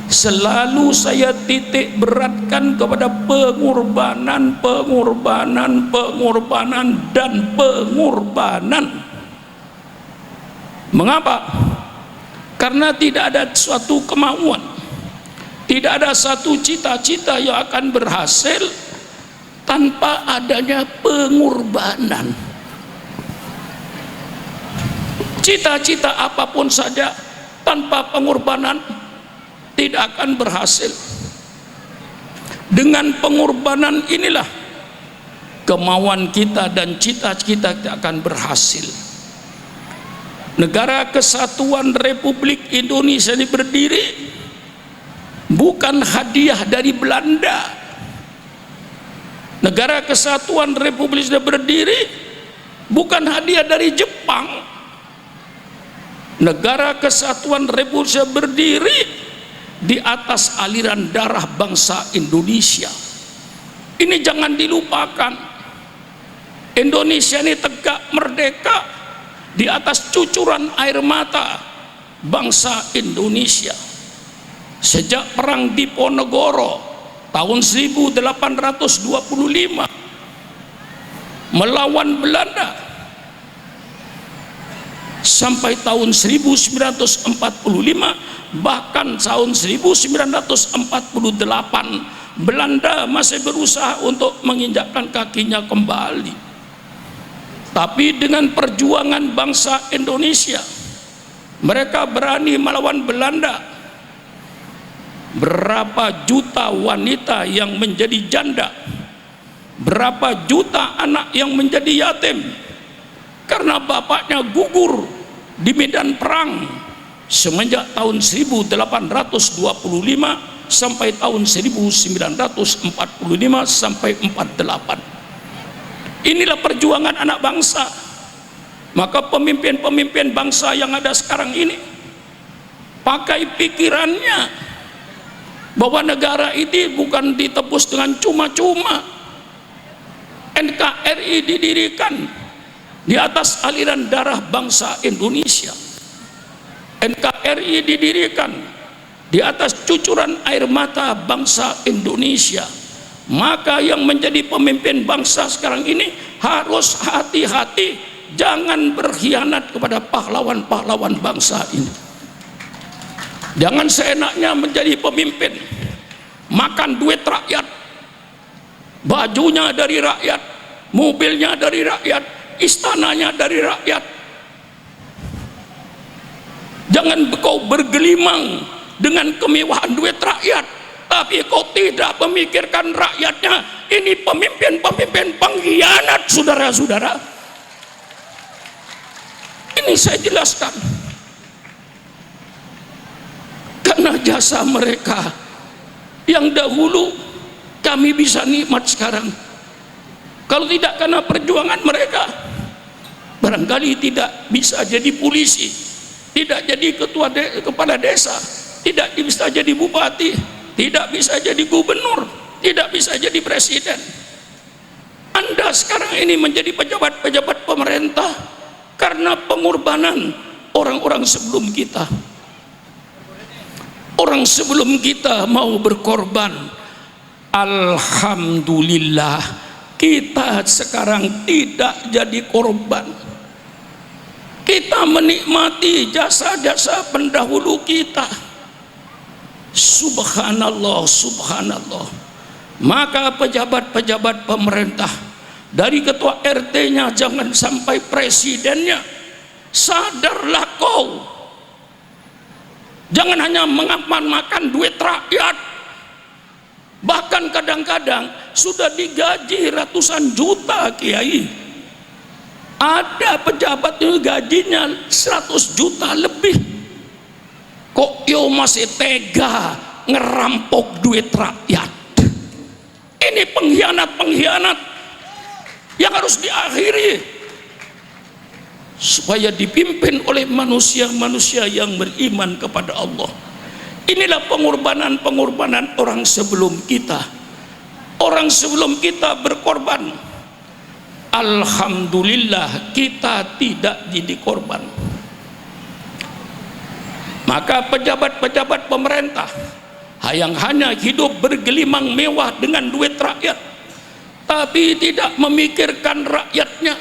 selalu saya titik beratkan kepada pengorbanan, pengorbanan, pengorbanan, dan pengorbanan. Mengapa? Karena tidak ada suatu kemauan, tidak ada satu cita-cita yang akan berhasil tanpa adanya pengorbanan. Cita-cita apapun saja tanpa pengorbanan tidak akan berhasil. Dengan pengorbanan inilah kemauan kita dan cita-cita kita akan berhasil. Negara Kesatuan Republik Indonesia ini berdiri bukan hadiah dari Belanda. Negara Kesatuan Republik Indonesia berdiri bukan hadiah dari Jepang. Negara Kesatuan Republik Indonesia berdiri di atas aliran darah bangsa Indonesia. Ini jangan dilupakan. Indonesia ini tegak merdeka di atas cucuran air mata bangsa Indonesia. Sejak perang Diponegoro tahun 1825 melawan Belanda sampai tahun 1945, bahkan tahun 1948 Belanda masih berusaha untuk menginjakkan kakinya kembali. Tapi dengan perjuangan bangsa Indonesia, mereka berani melawan Belanda. Berapa juta wanita yang menjadi janda, berapa juta anak yang menjadi yatim karena bapaknya gugur di medan perang semenjak tahun 1825 sampai tahun 1945 sampai 48. Inilah perjuangan anak bangsa. Maka pemimpin-pemimpin bangsa yang ada sekarang ini pakai pikirannya bahwa negara ini bukan ditebus dengan cuma-cuma. NKRI didirikan di atas aliran darah bangsa Indonesia. NKRI didirikan di atas cucuran air mata bangsa Indonesia. Maka yang menjadi pemimpin bangsa sekarang ini harus hati-hati, jangan berkhianat kepada pahlawan-pahlawan bangsa ini. Jangan seenaknya menjadi pemimpin, makan duit rakyat, bajunya dari rakyat, mobilnya dari rakyat, istananya dari rakyat. Jangan kau bergelimang dengan kemewahan duit rakyat, tapi kau tidak memikirkan rakyatnya. Ini pemimpin-pemimpin pengkhianat, saudara-saudara. Ini saya jelaskan karena jasa mereka yang dahulu kami bisa nikmat sekarang. Kalau tidak karena perjuangan mereka, barangkali tidak bisa jadi polisi, tidak jadi kepala desa, tidak bisa jadi bupati, tidak bisa jadi gubernur, tidak bisa jadi presiden. Anda sekarang ini menjadi pejabat-pejabat pemerintah karena pengorbanan orang-orang sebelum kita. Orang sebelum kita mau berkorban. Alhamdulillah, kita sekarang tidak jadi korban. Kita menikmati jasa-jasa pendahulu kita. Subhanallah, subhanallah. Maka pejabat-pejabat pemerintah, dari ketua RT-nya jangan sampai presidennya, sadarlah kau. Jangan hanya makan duit rakyat. Bahkan kadang-kadang sudah digaji ratusan juta kiai. Ada pejabat yang gajinya 100 juta lebih. Kok yo masih tega ngerampok duit rakyat? Ini pengkhianat-pengkhianat yang harus diakhiri, supaya dipimpin oleh manusia-manusia yang beriman kepada Allah. Inilah pengorbanan-pengorbanan orang sebelum kita. Orang sebelum kita berkorban. Alhamdulillah kita tidak jadi korban. Maka pejabat-pejabat pemerintah yang hanya hidup bergelimang mewah dengan duit rakyat, tapi tidak memikirkan rakyatnya.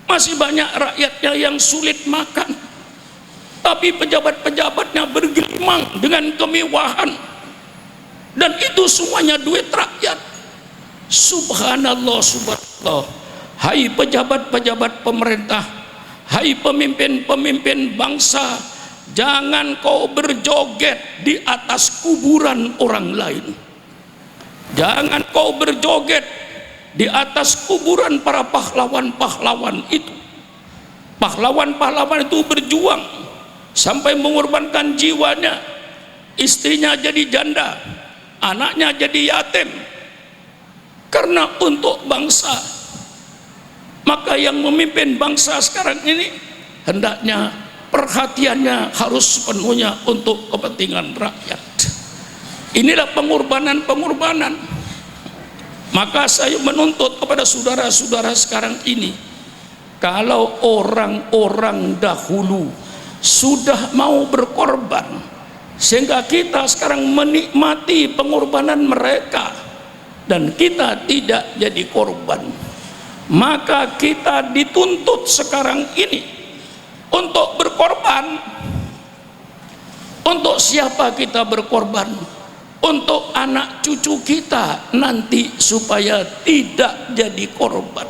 Masih banyak rakyatnya yang sulit makan, tapi pejabat-pejabatnya bergelimang dengan kemewahan, dan itu semuanya duit rakyat. Subhanallah, subhanallah. Hai pejabat-pejabat pemerintah, hai pemimpin-pemimpin bangsa, jangan kau berjoget di atas kuburan orang lain. Jangan kau berjoget di atas kuburan para pahlawan-pahlawan itu. Pahlawan-pahlawan itu berjuang sampai mengorbankan jiwanya, istrinya jadi janda, anaknya jadi yatim, karena untuk bangsa. Maka yang memimpin bangsa sekarang ini hendaknya perhatiannya harus sepenuhnya untuk kepentingan rakyat. Inilah pengorbanan-pengorbanan. Maka saya menuntut kepada saudara-saudara sekarang ini, kalau orang-orang dahulu sudah mau berkorban sehingga kita sekarang menikmati pengorbanan mereka dan kita tidak jadi korban, maka kita dituntut sekarang ini untuk berkorban. Untuk siapa kita berkorban? Untuk anak cucu kita nanti supaya tidak jadi korban.